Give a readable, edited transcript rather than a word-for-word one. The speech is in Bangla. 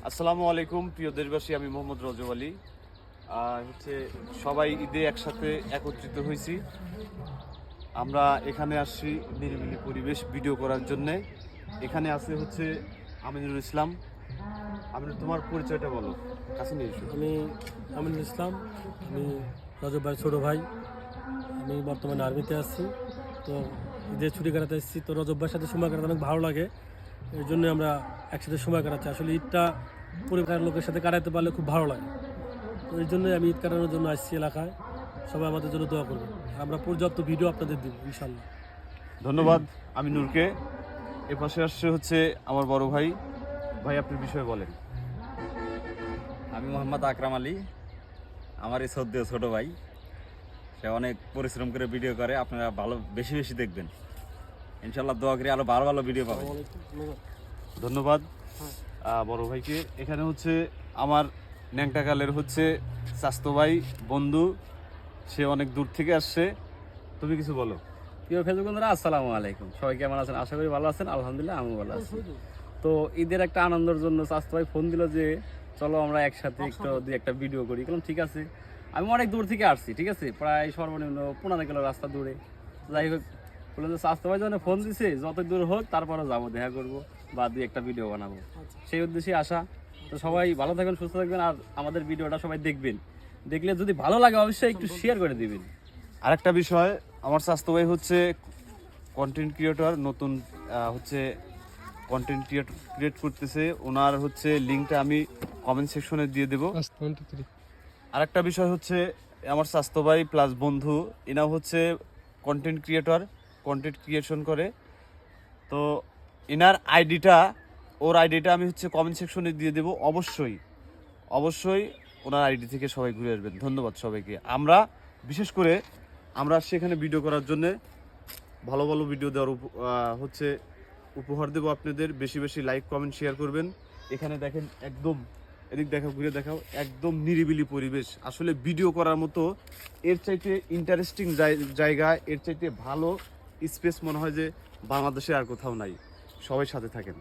আসসালামু আলাইকুম প্রিয় দেশবাসী, আমি মোহাম্মদ রজব আলী। সবাই ঈদে একসাথে একত্রিত হয়েছি। আমরা এখানে আসছি নিরিবিলি পরিবেশ ভিডিও করার জন্যে। এখানে আছে আমিনুল ইসলাম। আমিনুল, তোমার পরিচয়টা বলো, কাছে নিয়ে এসো। আমি আমিনুল ইসলাম, আমি রজব ভাই ছোটো ভাই। আমি বর্তমানে আর্মিতে আছি। তো ঈদের ছুটি কাটাতে এসেছি। তো রজব ভাইয়ের সাথে সময় কাটাতে অনেক ভালো লাগে, এই জন্যই আমরা একসাথে সময় কাটাচ্ছি। আসলে ঈদটা পরিবারের লোকের সাথে কাটাতে পারলে খুব ভালো লাগে। তো এই জন্যই আমি ঈদ কাটানোর জন্য আসছি এলাকায়। সবাই আমাদের জন্য দোয়া করবে। আমরা পর্যাপ্ত ভিডিও আপনাদের দিব ইনশাল্লাহ। ধন্যবাদ আমিনুরকে। এ পাশে আসছে আমার বড় ভাই। ভাই, আপনার বিষয়ে বলেন। আমি মোহাম্মদ আকরাম আলী। আমার এই শ্রদ্ধেয় ছোট ভাই, সে অনেক পরিশ্রম করে ভিডিও করে। আপনারা বেশি বেশি দেখবেন, ইনশাল্লাহ দোয়া করি আরো ভালো ভালো ভিডিও পাবেন। ধন্যবাদ বড় ভাইকে। এখানে আমার ন্যাংটাকালের স্বাস্থ্য ভাই বন্ধু, সে অনেক দূর থেকে আসছে। তুমি কিছু বলো। প্রিয় ফেসবুক বন্ধুরা, আসসালামু আলাইকুম। সবাই কেমন আছেন? আশা করি ভালো আছেন। আলহামদুলিল্লাহ আমি ভালো আছি। তো ঈদের একটা আনন্দের জন্য স্বাস্থ্য ভাই ফোন দিল যে চলো আমরা একসাথে একটা ভিডিও করি। ঠিক আছে। আমি অনেক দূর থেকে আসছি, ঠিক আছে, প্রায় সর্বনিম্ন 15 কিলো রাস্তা দূরে। যাই হোক, বললাম যে স্বাস্থ্য ভাই যখন ফোন দিছে, যত দূর হোক তারপরে যাবো, দেখা করবো বা একটা ভিডিও বানাবো, সেই উদ্দেশ্যে আসা। তো সবাই ভালো থাকবেন, সুস্থ থাকবেন, আর আমাদের ভিডিওটা সবাই দেখবেন। দেখলে যদি ভালো লাগে অবশ্যই একটু শেয়ার করে দিবেন। আরেকটা বিষয়, আমার স্বাস্থ্য ভাই কন্টেন্ট ক্রিয়েটর, নতুন কন্টেন্ট ক্রিয়েট করতেছে। ওনার লিঙ্কটা আমি কমেন্ট সেকশনে দিয়ে দেবো। আরেকটা বিষয় আমার স্বাস্থ্য ভাই প্লাস বন্ধু, এনাও কন্টেন্ট ক্রিয়েটর, কন্টেন্ট ক্রিয়েশন করে। তো এনার ওর আইডিটা আমি কমেন্ট সেকশনে দিয়ে দেবো। অবশ্যই ওনার আইডি থেকে সবাই ঘুরে আসবেন। ধন্যবাদ সবাইকে। বিশেষ করে আমরা সেখানে ভিডিও করার জন্যে ভালো ভালো ভিডিও দেওয়ার উপহার দেবো আপনাদের। বেশি বেশি লাইক কমেন্ট শেয়ার করবেন। এখানে দেখেন, একদম এদিক দেখাও, ঘুরে দেখাও, একদম নিরিবিলি পরিবেশ। আসলে ভিডিও করার মতো এর চাইতে ইন্টারেস্টিং জায়গা, এর চাইতে ভালো স্পেস মনে হয় যে বাংলাদেশে আর কোথাও নাই। সবাই সাথে থাকেন।